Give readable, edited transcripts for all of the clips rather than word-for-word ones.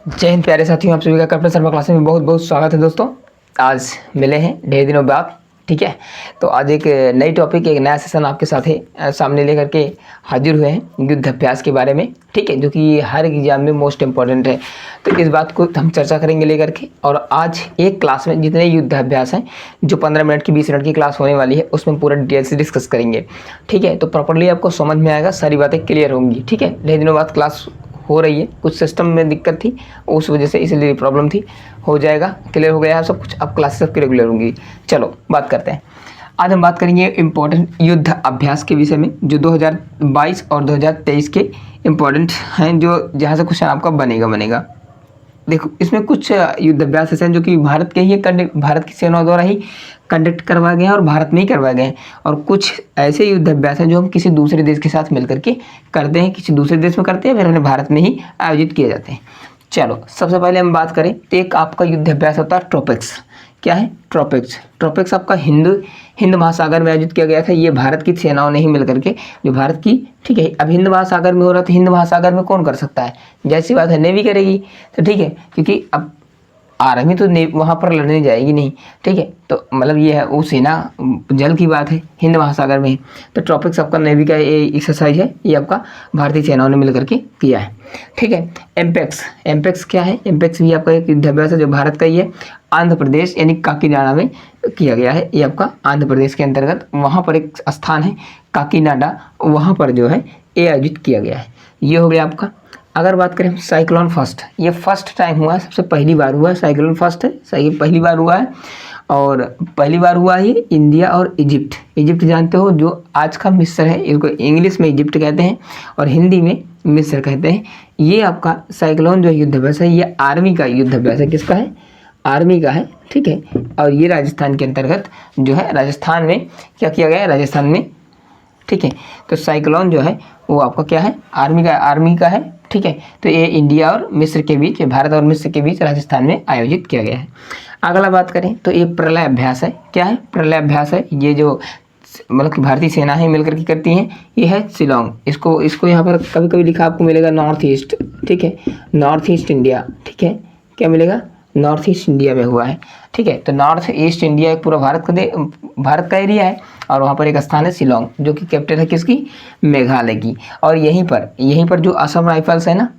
जय हिंद प्यारे साथियों, आप सभी का कैप्टन शर्मा क्लासेस में बहुत बहुत स्वागत है। दोस्तों आज मिले हैं ढेर दिनों बाद, ठीक है। तो आज एक नई टॉपिक, एक नया सेशन आपके साथ सामने लेकर के हाजिर हुए हैं युद्ध अभ्यास के बारे में, ठीक है, जो कि हर एग्जाम में मोस्ट इम्पॉर्टेंट है। तो इस बात को हम चर्चा करेंगे लेकर के। और आज एक क्लास में जितने युद्ध अभ्यास हैं, जो 15 मिनट की 20 मिनट की क्लास होने वाली है, उसमें पूरा डिटेल से डिस्कस करेंगे, ठीक है। तो प्रॉपर्ली आपको समझ में आएगा, सारी बातें क्लियर होंगी, ठीक है। ढेर दिनों बाद क्लास हो रही है, कुछ सिस्टम में दिक्कत थी, उस वजह से इसलिए प्रॉब्लम थी। हो जाएगा, क्लियर हो गया है सब कुछ, अब क्लासेस सबकी रेगुलर होंगी। चलो बात करते हैं। आज हम बात करेंगे इम्पोर्टेंट युद्ध अभ्यास के विषय में, जो 2022 और 2023 के इम्पोर्टेंट हैं, जो जहाँ से क्वेश्चन आपका बनेगा। देखो, इसमें कुछ युद्ध अभ्यास ऐसे हैं जो कि भारत के ही भारत की सेना द्वारा ही कंडक्ट करवाए गए हैं और भारत में ही करवाए गए हैं। और कुछ ऐसे युद्ध अभ्यास हैं जो हम किसी दूसरे देश के साथ मिलकर के करते हैं, किसी दूसरे देश में करते हैं, फिर हमें भारत में ही आयोजित किए जाते हैं। चलो सबसे पहले हम बात करें तो एक आपका युद्ध अभ्यास होता है ट्रोपिक्स। क्या है? ट्रोपिक्स आपका हिंद महासागर में आयोजित किया गया था। ये भारत की सेनाओं ने ही मिलकर के, जो भारत की, ठीक है। अब हिंद महासागर में हो रहा है तो हिंद महासागर में कौन कर सकता है? जैसी बात है, नेवी करेगी, तो ठीक है, क्योंकि अब आर्मी तो वहाँ पर लड़ने जाएगी नहीं, ठीक है। तो मतलब ये है, वो सेना जल की बात है, हिंद महासागर में। तो ट्रॉपिक्स आपका नेवी का एक्सरसाइज है, ये आपका भारतीय सेनाओं ने मिलकर के किया है, ठीक है। एम्पेक्स क्या है? एम्पेक्स भी आपका एक युद्ध अभ्यास है जो भारत का ही है। आंध्र प्रदेश यानी काकीनाडा में किया गया है। ये आपका आंध्र प्रदेश के अंतर्गत वहाँ पर एक स्थान है काकीनाडा, वहाँ पर जो है ये आयोजित किया गया है। ये हो गया आपका। अगर बात करें साइक्लोन फर्स्ट, ये फर्स्ट टाइम हुआ है, सबसे पहली बार हुआ है। साइक्लोन फर्स्ट है, सही, पहली बार हुआ है। और पहली बार हुआ है इंडिया और इजिप्ट जानते हो, जो आज का मिस्र है, इसको इंग्लिश में इजिप्ट कहते हैं और हिंदी में मिस्र कहते हैं। ये आपका साइक्लोन जो युद्ध अभ्यास है, ये आर्मी का युद्ध अभ्यास है। किसका है? आर्मी का है, ठीक है। और ये राजस्थान के अंतर्गत जो है, राजस्थान में क्या किया गया है? राजस्थान में, ठीक है। तो साइक्लोन जो है वो आपका क्या है? आर्मी का है, ठीक है। तो ये इंडिया और मिस्र के बीच, भारत और मिस्र के बीच राजस्थान में आयोजित किया गया है। अगला बात करें तो ये प्रलय अभ्यास है। क्या है? प्रलय अभ्यास है। ये जो मतलब कि भारतीय सेनाएं मिलकर के करती हैं, ये है शिलोंग। इसको यहाँ पर कभी कभी लिखा आपको मिलेगा नॉर्थ ईस्ट, ठीक है, नॉर्थ ईस्ट इंडिया, ठीक है। क्या मिलेगा? नॉर्थ ईस्ट इंडिया में हुआ है, ठीक है। तो नॉर्थ ईस्ट इंडिया एक पूरा भारत का एरिया है, और वहाँ पर एक स्थान है शिलोंग, जो कि कैपिटल है किसकी? मेघालय की। और यहीं पर जो असम राइफल्स है ना,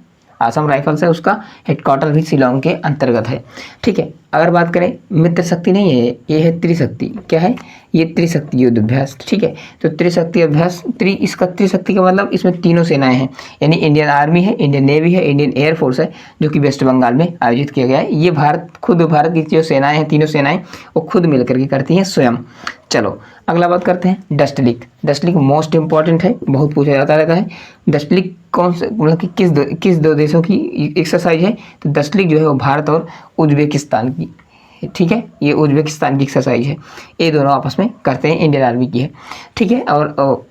असम राइफल्स है, उसका हेडक्वार्टर भी शिलोंग के अंतर्गत है, ठीक है। अगर बात करें मित्र शक्ति नहीं है, ये है त्रिशक्ति। क्या है? ये त्रिशक्ति युद्ध अभ्यास, ठीक है। तो त्रिशक्ति अभ्यास, इसका त्रिशक्ति का मतलब इसमें तीनों सेनाएं हैं, यानी इंडियन आर्मी है, इंडियन नेवी है, इंडियन एयरफोर्स है, जो कि वेस्ट बंगाल में आयोजित किया गया है। ये भारत की जो सेनाएं हैं, तीनों सेनाएं, वो खुद मिलकर के करती हैं स्वयं। चलो अगला बात करते हैं डस्टलिक मोस्ट इंपॉर्टेंट है, बहुत पूछा जाता रहता है। डस्टलिक कौन से, मतलब कि किस दो देशों की एक्सरसाइज है? तो डस्टलिक जो है वो भारत और उज्बेकिस्तान की, ठीक है। ये उज्बेकिस्तान की एक्सरसाइज है, ये दोनों आपस में करते हैं, इंडियन आर्मी की है, ठीक है। और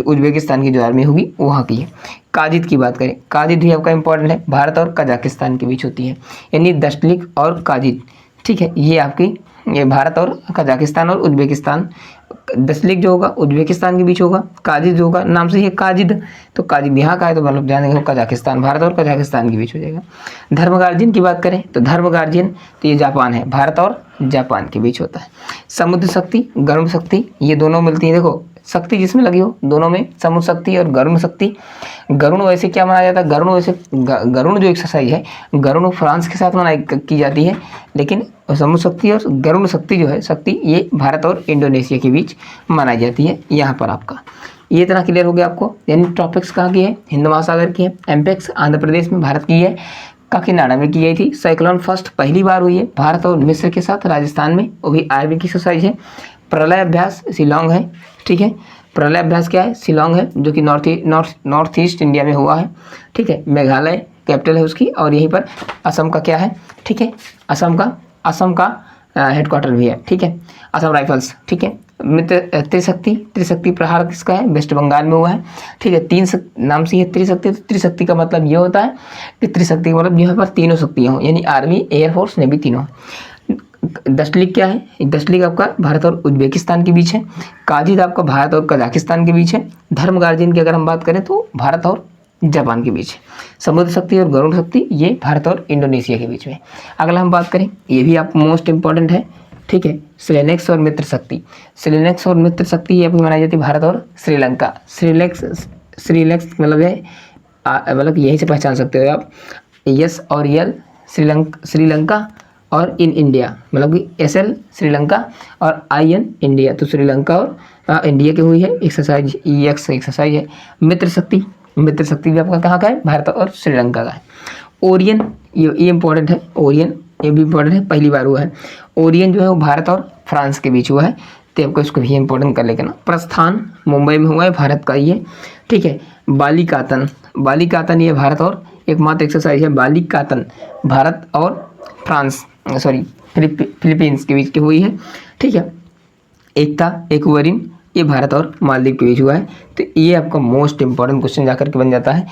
उज्बेकिस्तान की जो आर्मी होगी वहाँ की है। काजिद की बात करें, काजिद भी आपका इंपॉर्टेंट है, भारत और कजाकिस्तान के बीच होती है, यानी डस्टलिक और काजिद, ठीक है। ये भारत और कजाकिस्तान और उज्बेकिस्तान, डस्टलिक जो होगा उज्बेकिस्तान के बीच होगा, काजिद जो होगा नाम से ही है काजिद, तो काजिद यहाँ का है, तो मतलब जानेंगे कजाकिस्तान, भारत और कजाकिस्तान के बीच हो जाएगा। धर्म की बात करें तो तो ये जापान है, भारत और जापान के बीच होता है। समुद्र शक्ति, गर्म शक्ति, ये दोनों मिलती है। देखो शक्ति जिसमें लगी हो, दोनों में, समुद्र शक्ति और गर्म शक्ति। गरुण वैसे क्या माना जाता है? गरुण जो एक्सरसाइज है, गरुण फ्रांस के साथ की जाती है, लेकिन समुद्र शक्ति और गरुण शक्ति जो है शक्ति, ये भारत और इंडोनेशिया के बीच मनाई जाती है। यहाँ पर आपका ये इतना क्लियर हो गया आपको। यानी ट्रॉपिक्स कहाँ की है? हिंद महासागर की है। एम्पेक्स आंध्र प्रदेश में भारत की है, काकीनाडा में की गई थी। साइक्लोन फर्स्ट पहली बार हुई है भारत और मिस्र के साथ राजस्थान में, वो भी आर्मी की एक्सरसाइज है। प्रलय अभ्यास शिलोंग है, ठीक है। प्रलय अभ्यास क्या है? शिलोंग है, जो कि नॉर्थ ईस्ट इंडिया में हुआ है, ठीक है। मेघालय कैपिटल है उसकी, और यहीं पर असम का क्या है, ठीक है, असम का हेडक्वार्टर भी है, ठीक है, असम राइफल्स, ठीक है। मित्र त्रिशक्ति प्रहार किसका है? वेस्ट बंगाल में हुआ है, ठीक है। नाम से ये त्रिशक्ति, तो त्रिशक्ति का मतलब ये होता है कि त्रिशक्ति का मतलब यहाँ पर तीनों शक्तियाँ हों, यानी आर्मी, एयरफोर्स, नेवी, तीनों। डस्टलिक क्या है? डस्टलिक आपका भारत और उज्बेकिस्तान के बीच है। काजिद आपका भारत और कजाकिस्तान के बीच है। धर्म गार्जियन की अगर हम बात करें तो भारत और जापान के बीच। समुद्र शक्ति और गरुड़ शक्ति ये भारत और इंडोनेशिया के बीच में। अगला हम बात करें, ये भी आप मोस्ट इंपॉर्टेंट है, ठीक है, सेलेनेक्स और मित्र शक्ति। सेलेनेक्स और मित्र शक्ति ये अपनी मनाई जाती है भारत और श्रीलंका। श्रीलेक्स मतलब है मतलब यहीं से पहचान सकते हो आप, यस और यल श्रीलंका और इन इंडिया, मतलब कि SL श्रीलंका और IN इंडिया। तो श्रीलंका और इंडिया की हुई है एक्सरसाइज, EX एक्सरसाइज है। मित्र शक्ति भी आपका कहाँ का है, भारत और श्रीलंका का है। ओरियन ये इंपॉर्टेंट है, ओरियन ये भी इंपॉर्टेंट है, पहली बार हुआ है। ओरियन जो है वो भारत और फ्रांस के बीच हुआ है, तो आपको इसको भी इंपॉर्टेंट कर लेना। प्रस्थान मुंबई में हुआ है, भारत का ये, ठीक है। बालिकातन ये भारत और एकमात्र एक्सरसाइज है। बालिकातन भारत और फ्रांस फिलीपींस के बीच की हुई है, ठीक है। एकता एक्वेरियम ये भारत और मालदीव के बीच हुआ है। तो ये आपका मोस्ट इंपॉर्टेंट क्वेश्चन जाकर के बन जाता है।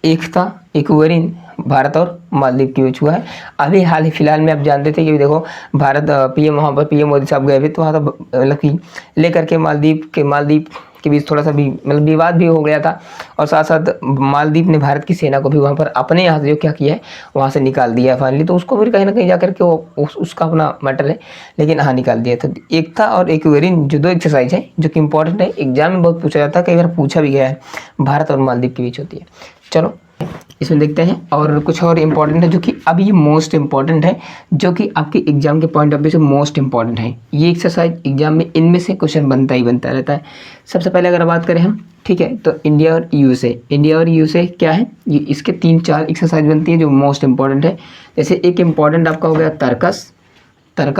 एकता एक्वेरियम भारत और मालदीव के बीच हुआ है। अभी हाल ही फिलहाल में आप जानते थे कि देखो भारत PM वहाँ पर PM मोदी साहब गए थे, तो वहाँ तो मतलब कि लेकर के मालदीव के बीच थोड़ा सा भी मतलब विवाद भी हो गया था, और साथ साथ मालदीव ने भारत की सेना को भी वहाँ पर अपने यहाँ से जो क्या किया है वहाँ से निकाल दिया है फाइनली। तो उसको फिर कहीं ना कहीं जाकर के वो उसका अपना मैटर है, लेकिन हाँ निकाल दिया। तो एकता और एक्वेरियम जो दो एक्सरसाइज है जो कि इंपॉर्टेंट है, एग्जाम में बहुत पूछा जाता है, कई बार पूछा भी गया है, भारत और मालदीव के बीच होती है। चलो इसमें देखते हैं, और कुछ और इम्पॉर्टेंट है जो कि अभी ये मोस्ट इम्पॉर्टेंट है, जो कि आपके एग्जाम के पॉइंट ऑफ व्यू से मोस्ट इम्पॉर्टेंट है। ये एक्सरसाइज एग्जाम में इनमें से क्वेश्चन बनता रहता है। सबसे पहले अगर बात करें हम, ठीक है, तो इंडिया और यूएसए क्या है, ये इसके 3-4 एक्सरसाइज बनती है जो मोस्ट इंपॉर्टेंट है। जैसे एक इम्पॉर्टेंट आपका हो गया तर्कस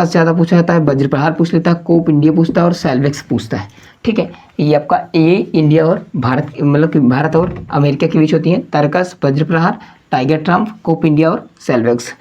ज़्यादा पूछा जाता है, वज्रप्रहार पूछ लेता है, कोप इंडिया पूछता है और सैलवेक्स पूछता है, ठीक है। ये आपका इंडिया और भारत मतलब कि भारत और अमेरिका के बीच होती है, Tarkash, Vajraprahar, Tiger Triumph, Cope India और सैलवेक्स।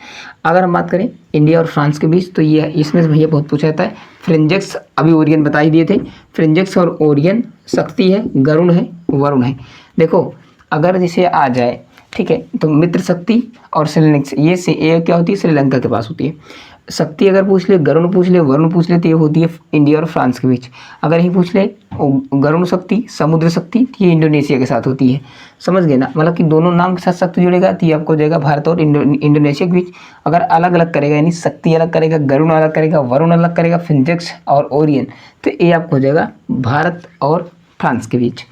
अगर हम बात करें इंडिया और फ्रांस के बीच, तो ये इसमें से भैया बहुत पूछा जाता है। फ्रिंजेक्स अभी ओरियन बता ही दिए थे, फ्रिंजेक्स और ओरियन, शक्ति है, गरुड़ है, वरुण है। देखो अगर जैसे आ जाए, ठीक है, तो मित्र शक्ति और सेलेनिक्स ये क्या होती है, श्रीलंका के पास होती है। शक्ति अगर पूछ ले, गरुड़ पूछ ले, वरुण पूछ ले, तो ये होती है इंडिया और फ्रांस के बीच। अगर यही पूछ ले गरुड़ शक्ति, समुद्र शक्ति, तो ये इंडोनेशिया के साथ होती है। समझ गए ना, मतलब कि दोनों नाम के साथ शक्ति जुड़ेगा तो ये आपको हो जाएगा भारत और इंडोनेशिया के बीच। अगर अलग अलग करेगा, यानी शक्ति अलग करेगा, गरुड़ अलग करेगा, वरुण अलग करेगा, फ्रिंजेक्स और ओरियन, तो ये आपको हो जाएगा भारत और फ्रांस के बीच।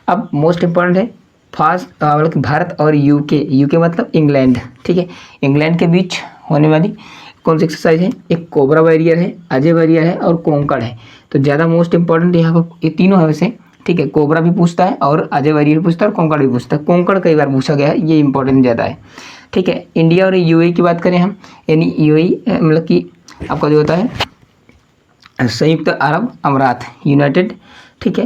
अब मोस्ट इंपॉर्टेंट है मतलब भारत और यूके मतलब इंग्लैंड, ठीक है, इंग्लैंड के बीच होने वाली कौन सी एक्सरसाइज है, एक कोबरा वॉरियर है, अजय वॉरियर है और कोंकण है। तो ज़्यादा मोस्ट इंपॉर्टेंट यहाँ पर ये तीनों है वैसे, ठीक है। कोबरा भी पूछता है और अजय वॉरियर भी पूछता है और कोंकण भी पूछता है। कोंकण कई बार पूछा गया है, ये इंपॉर्टेंट ज़्यादा है, ठीक है। इंडिया और UAE की बात करें हम, यानी UAE मतलब कि आपका जो होता है संयुक्त अरब अमीरात, यूनाइटेड, ठीक है,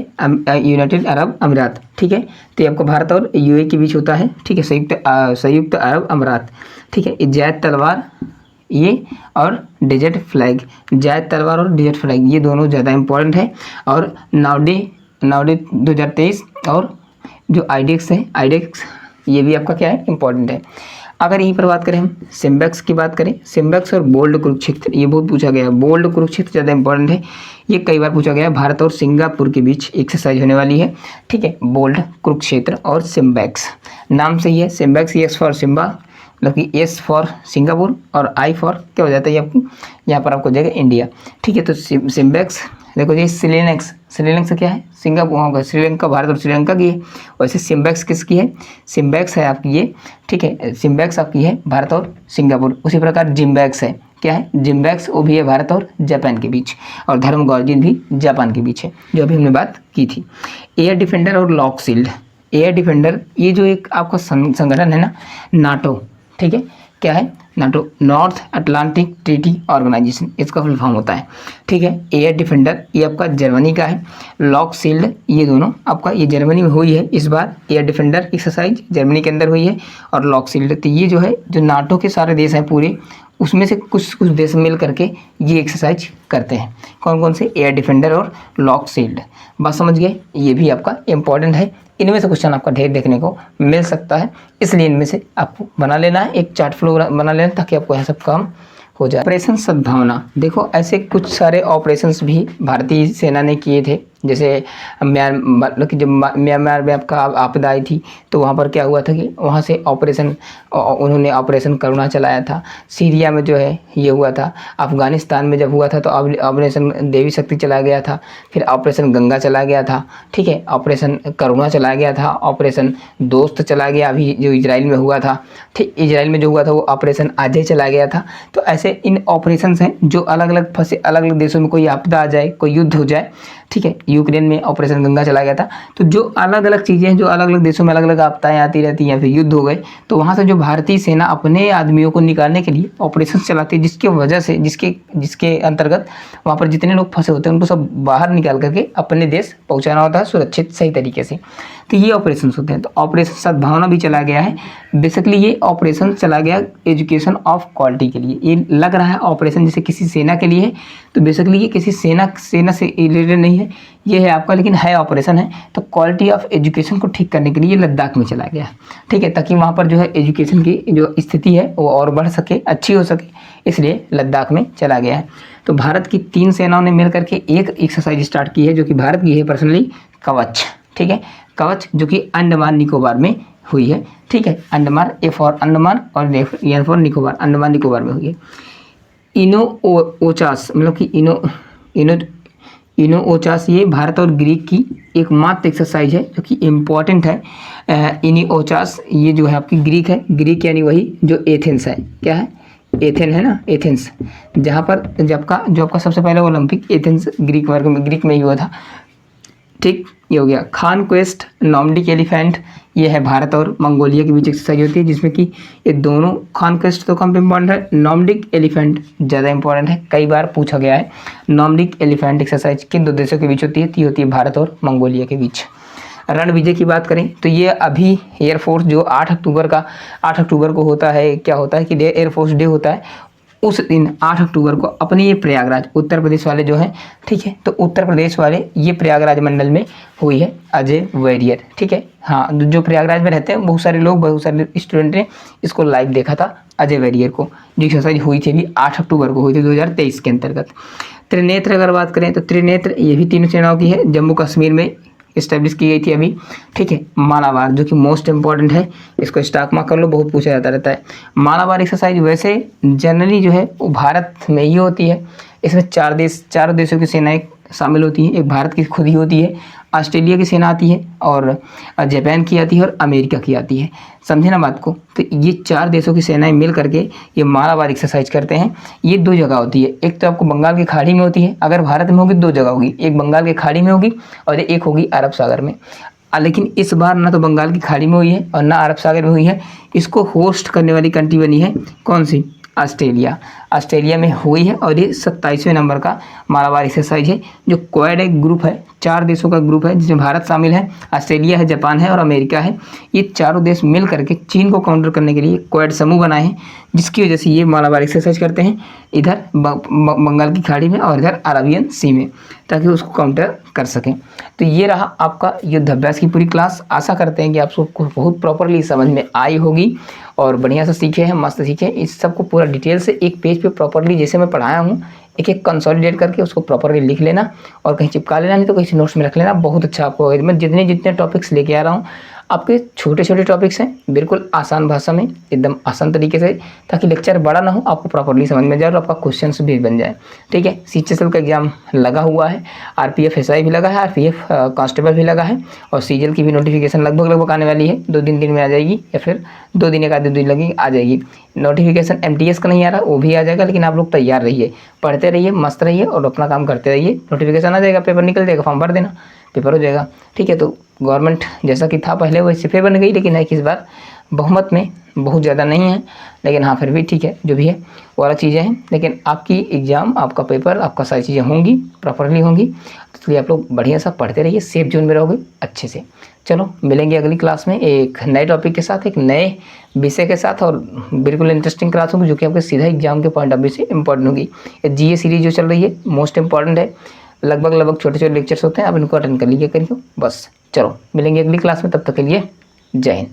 यूनाइटेड अरब अमीरात, ठीक है। तो ये आपको भारत और UAE के बीच होता है, ठीक है, संयुक्त अरब अमीरात, ठीक है। जायद तलवार ये और डेजर्ट फ्लैग, जायद तलवार और डेजर्ट फ्लैग ये दोनों ज़्यादा इंपॉर्टेंट है। और नाउडे 2023 और जो आईडेक्स है, आईडेक्स ये भी आपका क्या है, इंपॉर्टेंट है। अगर यहीं पर बात करें हम सिम्बेक्स की बात करें, सिम्बेक्स और बोल्ड कुरुक्षेत्र ये बहुत पूछा गया है। बोल्ड कुरुक्षेत्र ज़्यादा इंपॉर्टेंट है, ये कई बार पूछा गया है। भारत और सिंगापुर के बीच एक्सरसाइज होने वाली है, ठीक है। बोल्ड कुरुक्षेत्र और सिम्बेक्स नाम से ही है, सिम्बेक्स एस फॉर सिम्बा मतलब कि S फॉर सिंगापुर और I फॉर क्या हो जाता है आपको, यहाँ पर आपको हो जाएगा इंडिया, ठीक है। तो सिम्बेक्स देखो ये सिलेनेक्स क्या है, सिंगापुर होगा, श्रीलंका भारत और श्रीलंका की है। वैसे सिम्बेक्स किसकी है, सिम्बेक्स है आपकी ये, ठीक है, सिम्बेक्स आपकी है भारत और सिंगापुर। उसी प्रकार जिम्बेक्स है, क्या है, जिम्बेक्स वो भी है भारत और जापान के बीच, और धर्मगॉर्जिन भी जापान के बीच है, जो अभी हमने बात की थी। एयर डिफेंडर और लॉक शील्ड, एयर डिफेंडर ये जो एक आपका संगठन है ना, नाटो, ठीक है, क्या है, NATO, North Atlantic Treaty Organisation, इसका फुल फॉर्म होता है, ठीक है। एयर डिफेंडर ये आपका जर्मनी का है, लॉक शील्ड ये दोनों आपका ये जर्मनी में हुई है इस बार, एयर डिफेंडर एक्सरसाइज जर्मनी के अंदर हुई है, और लॉक शील्ड तो ये जो है जो नाटो के सारे देश हैं पूरे, उसमें से कुछ देश मिल करके ये एक्सरसाइज करते हैं। कौन कौन से, एयर डिफेंडर और लॉक शील्ड, बात समझ गए, ये भी आपका इंपॉर्टेंट है। इनमें से क्वेश्चन आपका ढेर देखने को मिल सकता है, इसलिए इनमें से आपको बना लेना है, एक चार्ट फ्लो बना लेना ताकि आपको यह सब काम हो जाए। ऑपरेशन सद्भावना, देखो ऐसे कुछ सारे ऑपरेशंस भी भारतीय सेना ने किए थे जैसे मतलब कि जब म्यांमार में आपका आपदा आई थी तो वहाँ पर क्या हुआ था कि वहाँ से उन्होंने ऑपरेशन करुणा चलाया था। सीरिया में जो है ये हुआ था। अफ़गानिस्तान में जब हुआ था तो ऑपरेशन देवी शक्ति चला गया था। फिर ऑपरेशन गंगा चला गया था, ठीक है। ऑपरेशन करुणा चला गया था। ऑपरेशन दोस्त चला गया अभी जो इजराइल में हुआ था, ठीक। इजराइल में जो हुआ था वो ऑपरेशन अजय चला गया था। तो ऐसे इन ऑपरेशंस हैं जो अलग अलग फंसे, अलग अलग देशों में कोई आपदा आ जाए, कोई युद्ध हो जाए, ठीक है। यूक्रेन में ऑपरेशन गंगा चला गया था। तो जो अलग अलग चीज़ें हैं, जो अलग अलग देशों में अलग अलग आपदाएं आती रहती हैं, फिर युद्ध हो गए तो वहाँ से जो भारतीय सेना अपने आदमियों को निकालने के लिए ऑपरेशन चलाती है, जिसकी वजह से जिसके अंतर्गत वहाँ पर जितने लोग फंसे होते हैं उनको सब बाहर निकाल करके अपने देश पहुँचाना होता है सुरक्षित सही तरीके से। तो ये ऑपरेशन होते हैं। तो ऑपरेशन सद्भावना भी चला गया है। बेसिकली ये ऑपरेशन चला गया एजुकेशन ऑफ क्वालिटी के लिए। ये लग रहा है ऑपरेशन जैसे किसी सेना के लिए है, तो बेसिकली ये किसी सेना से रिलेटेड नहीं है, ये है आपका, लेकिन है ऑपरेशन है। तो क्वालिटी ऑफ एजुकेशन को ठीक करने के लिए लद्दाख में चला गया, ठीक है, ताकि वहाँ पर जो है एजुकेशन की जो स्थिति है वो और बढ़ सके, अच्छी हो सके, इसलिए लद्दाख में चला गया है। तो भारत की 3 सेनाओं ने मिल करके एक एक्सरसाइज स्टार्ट की है जो कि भारत की है पर्सनली, कवच, ठीक है। कवच जो कि अंडमान निकोबार में हुई है, ठीक है। अंडमान, ए फॉर अंडमान और एन फॉर निकोबार, अंडमान निकोबार में हुई है। इनो-ओचास मतलब कि इनो-ओचास ये भारत और ग्रीक की एकमात्र एक्सरसाइज है जो कि इम्पॉर्टेंट है। इनो-ओचास ये जो है आपकी ग्रीक है, ग्रीक यानी वही जो एथेंस है, क्या है, एथेन है ना, एथेंस, जहाँ पर जो आपका सबसे पहले ओलंपिक एथेंस ग्रीक में ही हुआ था, ठीक। ये हो गया। कॉन्क्वेस्ट नॉर्डिक एलिफेंट, ये है भारत और मंगोलिया के बीच एक्सरसाइज होती है जिसमें कि ये दोनों, कॉन्क्वेस्ट तो कम इम्पॉर्टेंट है, नॉर्डिक एलिफेंट ज़्यादा इंपॉर्टेंट है, कई बार पूछा गया है। नॉर्डिक एलिफेंट एक्सरसाइज किन 2 देशों के बीच होती है? होती है भारत और मंगोलिया के बीच। रण विजय की बात करें तो ये अभी एयरफोर्स जो 8 अक्टूबर को होता है, क्या होता है कि एयरफोर्स डे होता है, उस दिन 8 अक्टूबर को अपने ये प्रयागराज, उत्तर प्रदेश वाले जो हैं, ठीक है, तो उत्तर प्रदेश वाले ये प्रयागराज मंडल में हुई है अजय वॉरियर, ठीक है। हाँ, जो प्रयागराज में रहते हैं बहुत सारे स्टूडेंट ने इसको लाइव देखा था, अजय वॉरियर को, जो एक्सरसाइज हुई थी अभी 8 अक्टूबर को हुई थी 2023 के अंतर्गत। त्रिनेत्र अगर बात करें तो त्रिनेत्र ये भी 3 सेनाओं की है, जम्मू कश्मीर में इस्टेब्लिश की गई थी अभी, ठीक है। मालाबार जो कि मोस्ट इंपॉर्टेंट है, इसको स्टॉक मार्क कर लो, बहुत पूछा जाता रहता है। मालाबार एक्सरसाइज वैसे जनरली जो है वो भारत में ही होती है। इसमें 4 देशों की सेनाएं शामिल होती हैं, एक भारत की खुद ही होती है, ऑस्ट्रेलिया की सेना आती है और जापान की आती है और अमेरिका की आती है, समझे ना बात को। तो ये 4 देशों की सेनाएं मिल करके ये मालाबार एक्सरसाइज करते हैं। ये 2 जगह होती है, एक तो आपको बंगाल की खाड़ी में होती है, अगर भारत में होगी 2 जगह होगी, एक बंगाल की खाड़ी में होगी और एक होगी अरब सागर में। लेकिन इस बार ना तो बंगाल की खाड़ी में हुई है और ना अरब सागर में हुई है। इसको होस्ट करने वाली कंट्री बनी है कौन सी? ऑस्ट्रेलिया में हुई है और ये 27वें नंबर का मालाबार एक्सरसाइज है, जो क्वाड एक ग्रुप है, 4 देशों का ग्रुप है जिसमें भारत शामिल है, ऑस्ट्रेलिया है, जापान है और अमेरिका है। ये चारों देश मिल करके चीन को काउंटर करने के लिए क्वाड समूह बनाए हैं, जिसकी वजह से ये मालाबार एक्सरसाइज करते हैं इधर बंगाल की खाड़ी में और इधर अरबियन सी में, ताकि उसको काउंटर कर सकें। तो ये रहा आपका युद्ध अभ्यास की पूरी क्लास। आशा करते हैं कि आप सबको बहुत प्रॉपरली समझ में आई होगी और बढ़िया से सीखे हैं, मस्त सीखे। इस सबको पूरा डिटेल से एक पेज पे प्रॉपरली जैसे मैं पढ़ाया हूँ एक एक कंसोलिडेट करके उसको प्रॉपरली लिख लेना और कहीं चिपका लेना, नहीं तो कहीं नोट्स में रख लेना, बहुत अच्छा आपको होगा। मैं जितने टॉपिक्स लेके आ रहा हूँ आपके छोटे छोटे टॉपिक्स हैं, बिल्कुल आसान भाषा में, एकदम आसान तरीके से, ताकि लेक्चर बड़ा ना हो, आपको प्रॉपरली समझ में जाए और आपका क्वेश्चंस भी बन जाए, ठीक है। सीजीएल का एग्जाम लगा हुआ है, आरपीएफ एसआई भी लगा है, आरपीएफ कांस्टेबल भी लगा है और सीजीएल की भी नोटिफिकेशन लगभग आने वाली है, 2-3 दिन में आ जाएगी या फिर 2 दिन 1 दिन लगेगी, आ जाएगी नोटिफिकेशन। एमटीएस का नहीं आ रहा, वो भी आ जाएगा, लेकिन आप लोग तैयार रहिए, पढ़ते रहिए, मस्त रहिए और अपना काम करते रहिए। नोटिफिकेशन आ जाएगा, पेपर निकल जाएगा, फॉर्म भर देना, पेपर हो जाएगा, ठीक है। तो गवर्नमेंट जैसा कि था पहले वैसे फेवर बन गई, लेकिन है कि इस बार बहुमत में, बहुत ज़्यादा नहीं है, लेकिन हाँ फिर भी ठीक है, जो भी है वो वाला चीज़ें हैं। लेकिन आपकी एग्ज़ाम, आपका पेपर, आपका सारी चीज़ें होंगी, प्रॉपरली होंगी, इसलिए आप लोग बढ़िया सा पढ़ते रहिए, सेफ जोन में रहोगे अच्छे से। चलो मिलेंगे अगली क्लास में एक नए टॉपिक के साथ, एक नए विषय के साथ, और बिल्कुल इंटरेस्टिंग क्लास होगी जो कि आपके सीधा एग्जाम के पॉइंट ऑफ व्यू से इंपॉर्टेंट होगी। जीए सीरीज जो चल रही है मोस्ट इंपॉर्टेंट है, लगभग छोटे लेक्चर्स होते हैं, आप इनको अटेंड कर लीजिए करिए बस। चलो मिलेंगे अगली क्लास में, तब तक के लिए जय हिंद।